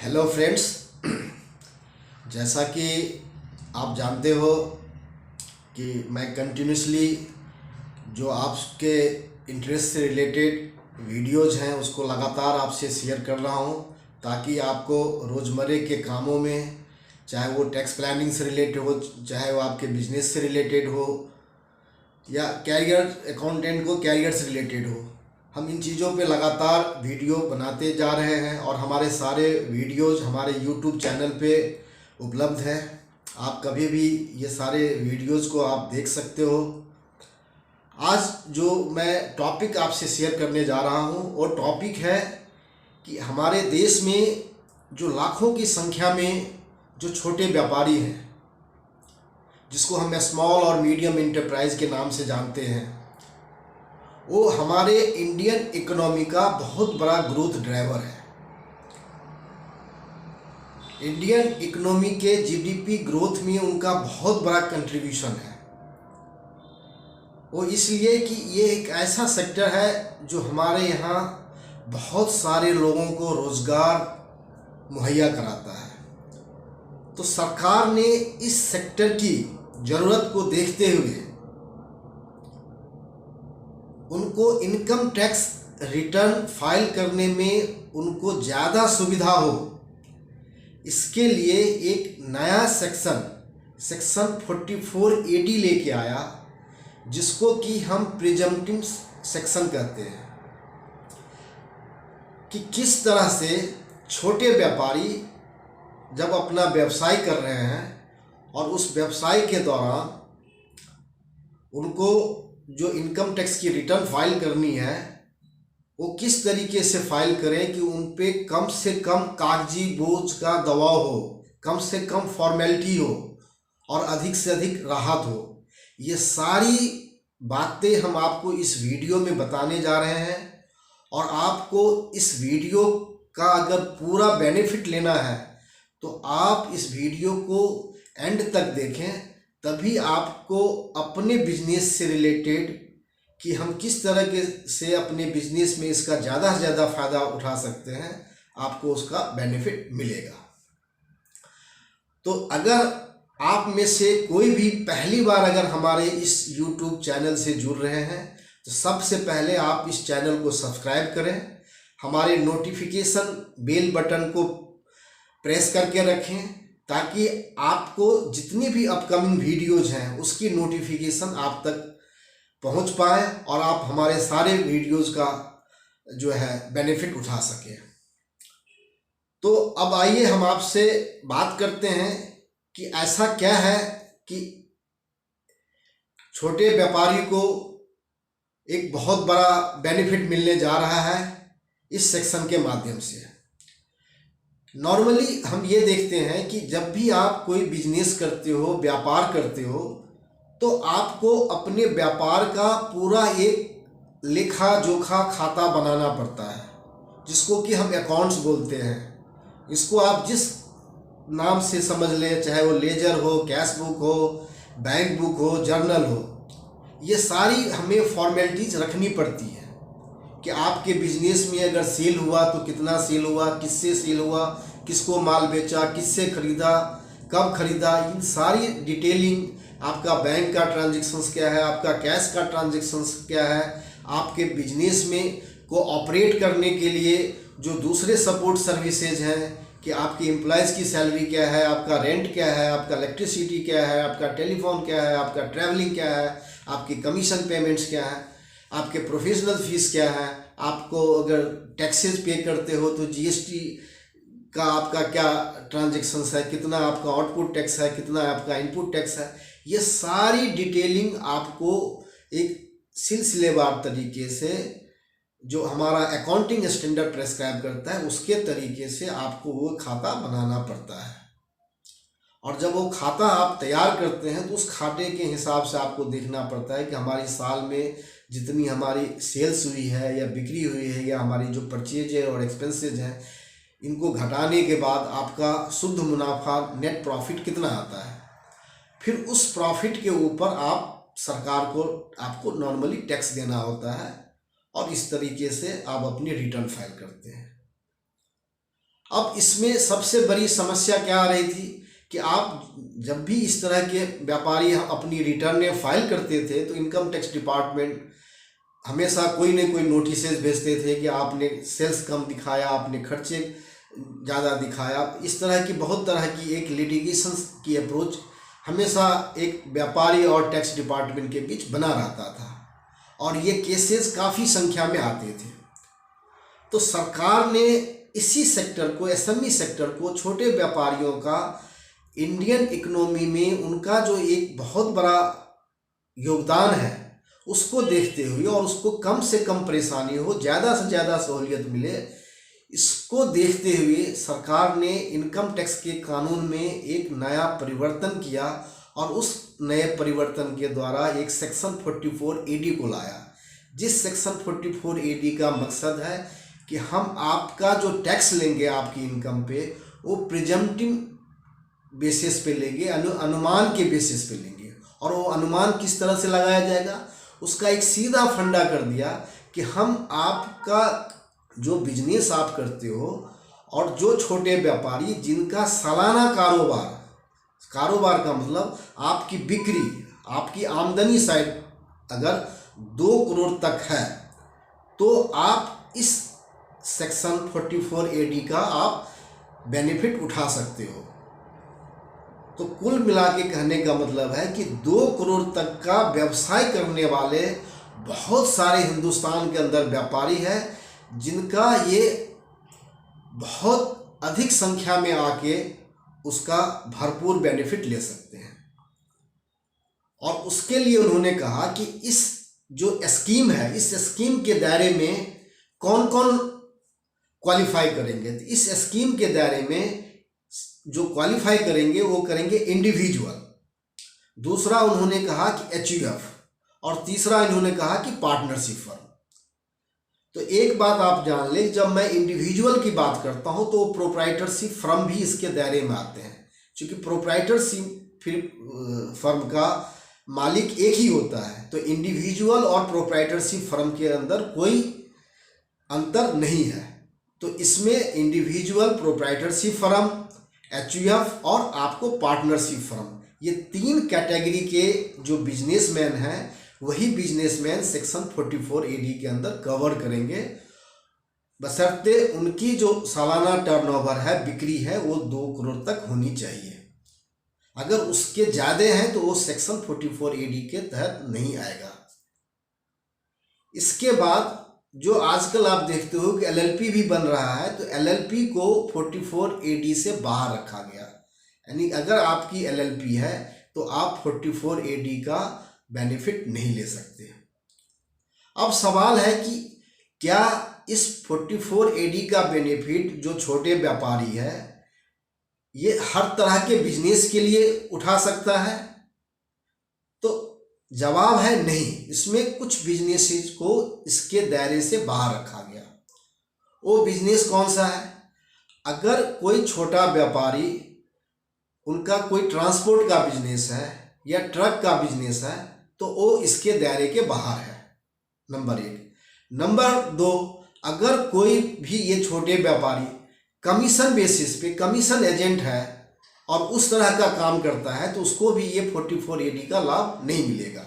Hello friends. जैसा कि आप जानते हो कि मैं कंटिन्यूसली जो आपके इंटरेस्ट से रिलेटेड वीडियोज़ हैं उसको लगातार आपसे शेयर कर रहा हूं, ताकि आपको रोज़मर्रे के कामों में, चाहे वो टैक्स प्लानिंग से रिलेटेड हो, चाहे वो आपके बिजनेस से रिलेटेड हो, या कैरियर अकाउंटेंट को कैरियर से रिलेटेड हो, हम इन चीज़ों पे लगातार वीडियो बनाते जा रहे हैं और हमारे सारे वीडियोज़ हमारे यूट्यूब चैनल पे उपलब्ध हैं। आप कभी भी ये सारे वीडियोज़ को आप देख सकते हो। आज जो मैं टॉपिक आपसे शेयर करने जा रहा हूँ वो टॉपिक है कि हमारे देश में जो लाखों की संख्या में जो छोटे व्यापारी हैं, जिसको हम स्मॉल और मीडियम इंटरप्राइज के नाम से जानते हैं, वो हमारे इंडियन इकोनॉमी का बहुत बड़ा ग्रोथ ड्राइवर है। इंडियन इकोनॉमी के जीडीपी ग्रोथ में उनका बहुत बड़ा कंट्रीब्यूशन है। वो इसलिए कि ये एक ऐसा सेक्टर है जो हमारे यहाँ बहुत सारे लोगों को रोज़गार मुहैया कराता है। तो सरकार ने इस सेक्टर की ज़रूरत को देखते हुए उनको इनकम टैक्स रिटर्न फाइल करने में उनको ज़्यादा सुविधा हो, इसके लिए एक नया सेक्शन 44AD लेके आया, जिसको कि हम प्रिजम्पटिव सेक्शन कहते हैं। कि किस तरह से छोटे व्यापारी जब अपना व्यवसाय कर रहे हैं और उस व्यवसाय के दौरान उनको जो इनकम टैक्स की रिटर्न फाइल करनी है, वो किस तरीके से फाइल करें कि उन पे कम से कम कागजी बोझ का दबाव हो, कम से कम फॉर्मेलिटी हो और अधिक से अधिक राहत हो। ये सारी बातें हम आपको इस वीडियो में बताने जा रहे हैं। और आपको इस वीडियो का अगर पूरा बेनिफिट लेना है तो आप इस वीडियो को एंड तक देखें, तभी आपको अपने बिजनेस से रिलेटेड कि हम किस तरह के से अपने बिजनेस में इसका ज़्यादा से ज़्यादा फ़ायदा उठा सकते हैं, आपको उसका बेनिफिट मिलेगा। तो अगर आप में से कोई भी पहली बार अगर हमारे इस YouTube चैनल से जुड़ रहे हैं तो सबसे पहले आप इस चैनल को सब्सक्राइब करें, हमारे नोटिफिकेशन बेल बटन को प्रेस करके रखें, ताकि आपको जितनी भी अपकमिंग वीडियोज़ हैं उसकी नोटिफिकेशन आप तक पहुंच पाए और आप हमारे सारे वीडियोज़ का जो है बेनिफिट उठा सकें। तो अब आइए हम आपसे बात करते हैं कि ऐसा क्या है कि छोटे व्यापारी को एक बहुत बड़ा बेनिफिट मिलने जा रहा है इस सेक्शन के माध्यम से। नॉर्मली हम ये देखते हैं कि जब भी आप कोई बिजनेस करते हो, व्यापार करते हो, तो आपको अपने व्यापार का पूरा एक लेखा जोखा खाता बनाना पड़ता है, जिसको कि हम अकाउंट्स बोलते हैं। इसको आप जिस नाम से समझ लें, चाहे वो लेजर हो, कैश बुक हो, बैंक बुक हो, जर्नल हो, ये सारी हमें फॉर्मेलिटीज रखनी पड़ती है कि आपके बिजनेस में अगर सेल हुआ तो कितना सेल हुआ, किससे सेल हुआ, किसको माल बेचा, किससे खरीदा, कब खरीदा, इन सारी डिटेलिंग, आपका बैंक का ट्रांजैक्शंस क्या है, आपका कैश का ट्रांजैक्शंस क्या है, आपके बिजनेस में को ऑपरेट करने के लिए जो दूसरे सपोर्ट सर्विसेज हैं कि आपकी एम्प्लॉयज़ की सैलरी क्या है, आपका रेंट क्या है, आपका इलेक्ट्रिसिटी क्या है, आपका टेलीफोन क्या है, आपका ट्रैवलिंग क्या है, आपकी कमीशन पेमेंट्स क्या है, आपके प्रोफेशनल फीस क्या है, आपको अगर टैक्सेस पे करते हो तो जीएसटी का आपका क्या ट्रांजैक्शंस है, कितना आपका आउटपुट टैक्स है, कितना आपका इनपुट टैक्स है, ये सारी डिटेलिंग आपको एक सिलसिलेवार तरीके से जो हमारा अकाउंटिंग स्टैंडर्ड प्रेस्क्राइब करता है उसके तरीके से आपको वो खाता बनाना पड़ता है। और जब वो खाता आप तैयार करते हैं तो उस खाते के हिसाब से आपको देखना पड़ता है कि हमारी साल में जितनी हमारी सेल्स हुई है या बिक्री हुई है या हमारी जो परचेज है और एक्सपेंसेज हैं, इनको घटाने के बाद आपका शुद्ध मुनाफा नेट प्रॉफिट कितना आता है। फिर उस प्रॉफिट के ऊपर आप सरकार को आपको नॉर्मली टैक्स देना होता है और इस तरीके से आप अपनी रिटर्न फाइल करते हैं। अब इसमें सबसे बड़ी समस्या क्या आ रही थी कि आप जब भी इस तरह के व्यापारी अपनी रिटर्नें फाइल करते थे तो इनकम टैक्स डिपार्टमेंट हमेशा कोई न कोई नोटिसेस भेजते थे कि आपने सेल्स कम दिखाया, आपने खर्चे ज़्यादा दिखाया। इस तरह की बहुत तरह की एक लिटिगेशन की अप्रोच हमेशा एक व्यापारी और टैक्स डिपार्टमेंट के बीच बना रहता था और ये केसेस काफ़ी संख्या में आते थे। तो सरकार ने इसी सेक्टर को, एसएमई सेक्टर को, छोटे व्यापारियों का इंडियन इकोनॉमी में उनका जो एक बहुत बड़ा योगदान है उसको देखते हुए और उसको कम से कम परेशानी हो, ज़्यादा से ज़्यादा सहूलियत मिले, इसको देखते हुए सरकार ने इनकम टैक्स के कानून में एक नया परिवर्तन किया और उस नए परिवर्तन के द्वारा एक सेक्शन 44AD को लाया, जिस सेक्शन 44AD का मकसद है कि हम आपका जो टैक्स लेंगे आपकी इनकम पे वो प्रिजम्पटिव बेसिस पे लेंगे, अनुमान के बेसिस पे लेंगे। और वो अनुमान किस तरह से लगाया जाएगा, उसका एक सीधा फंडा कर दिया कि हम आपका जो बिजनेस आप करते हो और जो छोटे व्यापारी जिनका सालाना कारोबार का मतलब आपकी बिक्री, आपकी आमदनी साइड अगर 2 करोड़ तक है तो आप इस सेक्शन 44AD का आप बेनिफिट उठा सकते हो। तो कुल मिला के कहने का मतलब है कि 2 करोड़ तक का व्यवसाय करने वाले बहुत सारे हिंदुस्तान के अंदर व्यापारी हैं जिनका ये बहुत अधिक संख्या में आके उसका भरपूर बेनिफिट ले सकते हैं। और उसके लिए उन्होंने कहा कि इस जो स्कीम है, इस स्कीम के दायरे में कौन कौन क्वालिफाई करेंगे। तो इस स्कीम के दायरे में जो क्वालिफाई करेंगे वो करेंगे इंडिविजुअल, दूसरा उन्होंने कहा कि HUF, और तीसरा इन्होंने कहा कि पार्टनरशिप फर्म। तो एक बात आप जान लें, जब मैं इंडिविजुअल की बात करता हूं तो प्रोप्राइटरशिप फर्म भी इसके दायरे में आते हैं, क्योंकि प्रोप्राइटरशिप फर्म का मालिक एक ही होता है। तो इंडिविजुअल और प्रोप्राइटरशिप फर्म के अंदर कोई अंतर नहीं है। तो इसमें इंडिविजुअल, प्रोप्राइटरशिप फर्म, HUF और आपको पार्टनरशिप फर्म, ये 3 कैटेगरी के जो बिजनेसमैन हैं वही बिजनेसमैन सेक्शन 44AD के अंदर कवर करेंगे, बशर्ते उनकी जो सालाना टर्नओवर है, बिक्री है, वो 2 करोड़ तक होनी चाहिए। अगर उसके ज़्यादा हैं तो वो सेक्शन 44AD के तहत नहीं आएगा। इसके बाद जो आजकल आप देखते हो कि LLP भी बन रहा है, तो LLP को 44AD से बाहर रखा गया, यानी अगर आपकी LLP है तो आप 44AD का बेनिफिट नहीं ले सकते। अब सवाल है कि क्या इस 44AD का बेनिफिट जो छोटे व्यापारी है ये हर तरह के बिजनेस के लिए उठा सकता है? तो जवाब है नहीं, इसमें कुछ बिजनेसेस को इसके दायरे से बाहर रखा गया। वो बिजनेस कौन सा है? अगर कोई छोटा व्यापारी, उनका कोई ट्रांसपोर्ट का बिजनेस है या ट्रक का बिजनेस है तो वो इसके दायरे के बाहर है, नंबर 1। नंबर 2, अगर कोई भी ये छोटे व्यापारी कमीशन बेसिस पे कमीशन एजेंट है और उस तरह का काम करता है तो उसको भी ये 44AD का लाभ नहीं मिलेगा।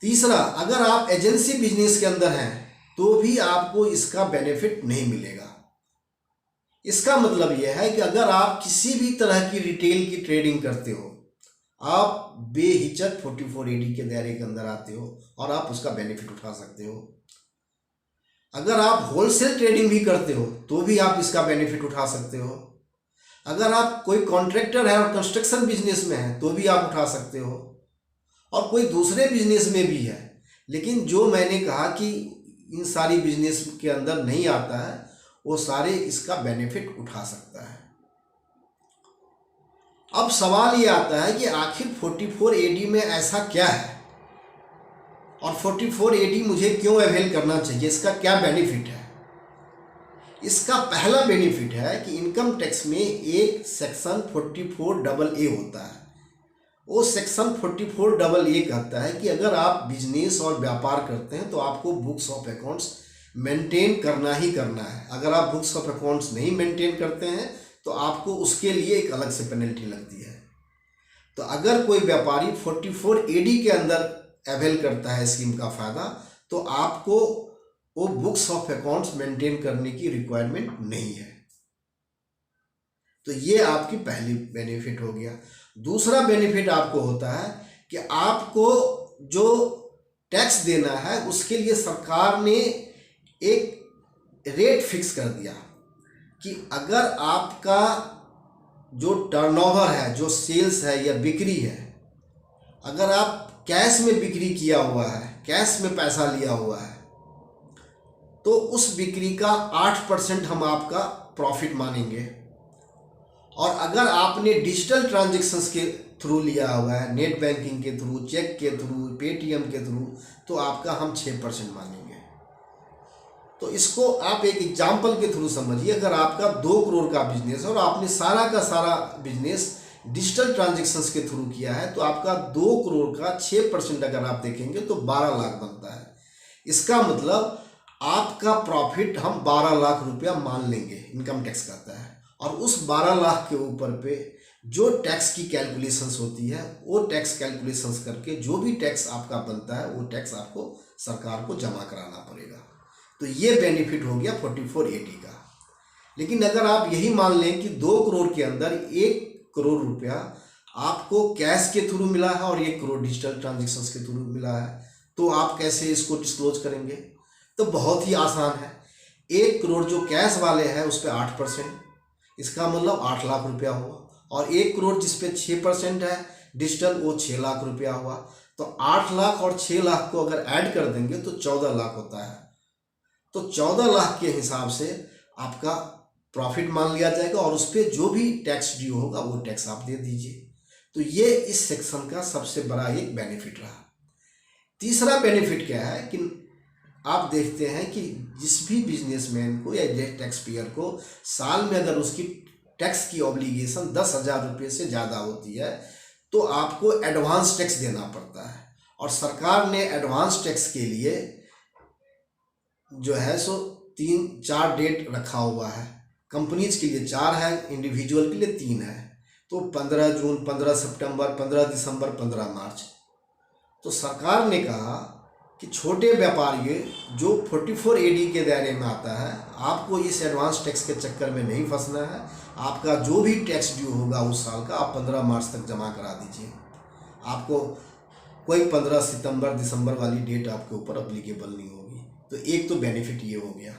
तीसरा, अगर आप एजेंसी बिजनेस के अंदर हैं तो भी आपको इसका बेनिफिट नहीं मिलेगा। इसका मतलब यह है कि अगर आप किसी भी तरह की रिटेल की ट्रेडिंग करते हो, आप बेहिचक 44AD के दायरे के अंदर आते हो और आप उसका बेनिफिट उठा सकते हो। अगर आप होलसेल ट्रेडिंग भी करते हो तो भी आप इसका बेनिफिट उठा सकते हो। अगर आप कोई कॉन्ट्रैक्टर है और कंस्ट्रक्शन बिजनेस में है तो भी आप उठा सकते हो, और कोई दूसरे बिजनेस में भी है, लेकिन जो मैंने कहा कि इन सारी बिजनेस के अंदर नहीं आता है वो सारे इसका बेनिफिट उठा सकता है। अब सवाल ये आता है कि आखिर 44AD में ऐसा क्या है और 44AD मुझे क्यों अवेल करना चाहिए, इसका क्या बेनिफिट है? इसका पहला बेनिफिट है कि इनकम टैक्स में एक सेक्शन 44AA होता है। वो सेक्शन 44AA कहता है कि अगर आप बिजनेस और व्यापार करते हैं तो आपको बुक्स ऑफ अकाउंट्स मेंटेन करना ही करना है। अगर आप बुक्स ऑफ अकाउंट्स नहीं मेंटेन करते हैं तो आपको उसके लिए एक अलग से पेनल्टी लगती है। तो अगर कोई व्यापारी 44AD के अंदर अवेल करता है स्कीम का फ़ायदा, तो आपको वो बुक्स ऑफ अकाउंट्स मेंटेन करने की रिक्वायरमेंट नहीं है। तो ये आपकी पहली बेनिफिट हो गया। दूसरा बेनिफिट आपको होता है कि आपको जो टैक्स देना है उसके लिए सरकार ने एक रेट फिक्स कर दिया कि अगर आपका जो टर्नओवर है, जो सेल्स है या बिक्री है, अगर आप कैश में बिक्री किया हुआ है, कैश में पैसा लिया हुआ है, तो उस बिक्री का 8% हम आपका प्रॉफिट मानेंगे। और अगर आपने डिजिटल ट्रांजैक्शंस के थ्रू लिया हुआ है, नेट बैंकिंग के थ्रू, चेक के थ्रू, पेटीएम के थ्रू, तो आपका हम 6% मानेंगे। तो इसको आप एक एग्जाम्पल के थ्रू समझिए। अगर आपका 2 करोड़ का बिजनेस है और आपने सारा का सारा बिजनेस डिजिटल ट्रांजैक्शंस के थ्रू किया है, तो आपका 2 करोड़ का 6% अगर आप देखेंगे तो 12 लाख बनता है। इसका मतलब आपका प्रॉफिट हम 12 लाख रुपया मान लेंगे, इनकम टैक्स करता है। और उस 12 लाख के ऊपर पे जो टैक्स की कैलकुलेशंस होती है, वो टैक्स कैलकुलेशंस करके जो भी टैक्स आपका बनता है वो टैक्स आपको सरकार को जमा कराना पड़ेगा। तो ये बेनिफिट हो गया 44AD का। लेकिन अगर आप यही मान लें कि 2 करोड़ के अंदर 1 करोड़ रुपया आपको कैश के थ्रू मिला है और 1 करोड़ डिजिटल ट्रांजेक्शन्स के थ्रू मिला है, तो आप कैसे इसको डिस्क्लोज करेंगे? तो बहुत ही आसान है। 1 करोड़ जो कैश वाले हैं उस पर 8%, इसका मतलब 8 लाख रुपया हुआ। और 1 करोड़ जिस पे 6% है डिजिटल, वो 6 लाख रुपया हुआ। तो 8 लाख और 6 लाख को अगर ऐड कर देंगे तो 14 लाख होता है। तो 14 लाख के हिसाब से आपका प्रॉफिट मान लिया जाएगा और उस पर जो भी टैक्स ड्यू होगा वो टैक्स आप दे दीजिए। तो ये इस सेक्शन का सबसे बड़ा एक बेनिफिट रहा। तीसरा बेनिफिट क्या है कि आप देखते हैं कि जिस भी बिजनेसमैन को या टैक्स पेयर को साल में अगर उसकी टैक्स की ऑब्लिगेशन 10,000 रुपये से ज़्यादा होती है तो आपको एडवांस टैक्स देना पड़ता है। और सरकार ने एडवांस टैक्स के लिए जो है सो 3-4 डेट रखा हुआ है। कंपनीज के लिए 4 है, इंडिविजुअल के लिए 3 है। तो 15 जून, 15 सितंबर, 15 दिसंबर, 15 मार्च। तो सरकार ने कहा कि छोटे व्यापारी जो 44AD के दायरे में आता है, आपको इस एडवांस टैक्स के चक्कर में नहीं फंसना है। आपका जो भी टैक्स ड्यू होगा उस साल का आप 15 मार्च तक जमा करा दीजिए। आपको कोई 15 सितंबर दिसंबर वाली डेट आपके ऊपर अप्लीकेबल नहीं होगी। तो एक तो बेनिफिट ये हो गया।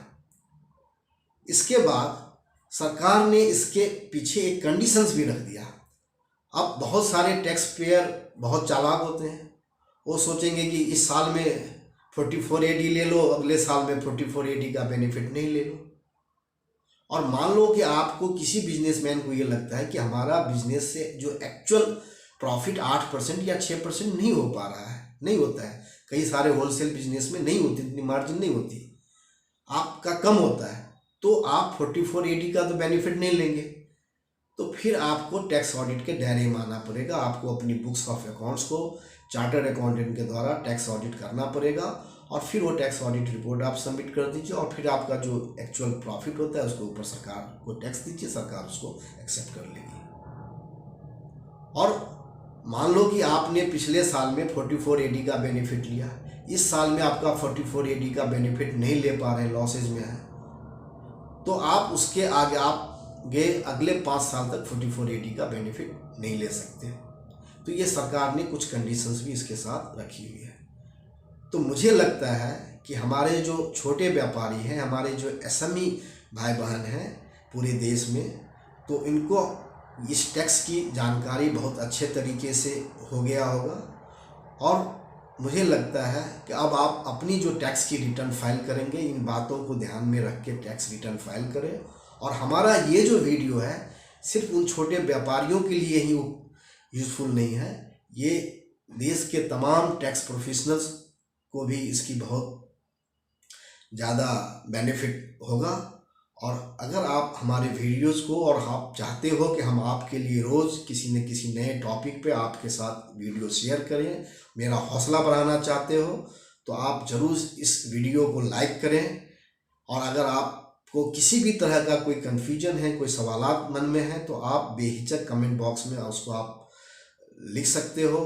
इसके बाद सरकार ने इसके पीछे एक कंडीशंस भी रख दिया। अब बहुत सारे टैक्स पेयर बहुत चालाक होते हैं, वो सोचेंगे कि इस साल में 44AD ले लो, अगले साल में 44AD का बेनिफिट नहीं ले लो। और मान लो कि आपको किसी बिजनेसमैन को ये लगता है कि हमारा बिजनेस से जो एक्चुअल प्रॉफिट 8% या 6% नहीं हो पा रहा है, नहीं होता है। कई सारे होलसेल बिजनेस में नहीं होती, इतनी मार्जिन नहीं होती, आपका कम होता है, तो आप 44AD का तो बेनिफिट नहीं लेंगे। तो फिर आपको टैक्स ऑडिट के दायरे में आना पड़ेगा। आपको अपनी बुक्स ऑफ अकाउंट्स को चार्टर्ड अकाउंटेंट के द्वारा टैक्स ऑडिट करना पड़ेगा और फिर वो टैक्स ऑडिट रिपोर्ट आप सबमिट कर दीजिए और फिर आपका जो एक्चुअल प्रॉफिट होता है उसके ऊपर सरकार को टैक्स दीजिए, सरकार उसको एक्सेप्ट कर लेगी। और मान लो कि आपने पिछले साल में 44AD का बेनिफिट लिया, इस साल में आपका 44AD का बेनिफिट नहीं ले पा रहे, लॉसेज में है, तो आप उसके आगे अगले 5 साल तक 44AD का बेनिफिट नहीं ले सकते। तो ये सरकार ने कुछ कंडीशंस भी इसके साथ रखी हुई है। तो मुझे लगता है कि हमारे जो छोटे व्यापारी हैं, हमारे जो SME भाई बहन हैं पूरे देश में, तो इनको इस टैक्स की जानकारी बहुत अच्छे तरीके से हो गया होगा। और मुझे लगता है कि अब आप अपनी जो टैक्स की रिटर्न फाइल करेंगे, इन बातों को ध्यान में रख के टैक्स रिटर्न फाइल करें। और हमारा ये जो वीडियो है सिर्फ उन छोटे व्यापारियों के लिए ही यूज़फुल नहीं है, ये देश के तमाम टैक्स प्रोफेशनल्स को भी इसकी बहुत ज़्यादा बेनिफिट होगा। और अगर आप हमारे वीडियोस को और आप चाहते हो कि हम आपके लिए रोज़ किसी न किसी नए टॉपिक पे आपके साथ वीडियो शेयर करें, मेरा हौसला बढ़ाना चाहते हो, तो आप ज़रूर इस वीडियो को लाइक करें, और अगर आपको किसी भी तरह का कोई कन्फ्यूजन है, कोई सवालात मन में है, तो आप बेहिचक कमेंट बॉक्स में उसको आप लिख सकते हो।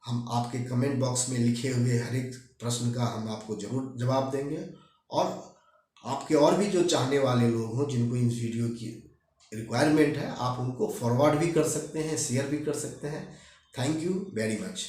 हम आपके कमेंट बॉक्स में लिखे हुए हर एक प्रश्न का हम आपको ज़रूर जवाब देंगे। और आपके और भी जो चाहने वाले लोग हों जिनको इन वीडियो की रिक्वायरमेंट है, आप उनको फॉरवर्ड भी कर सकते हैं, शेयर भी कर सकते हैं। Thank you very much.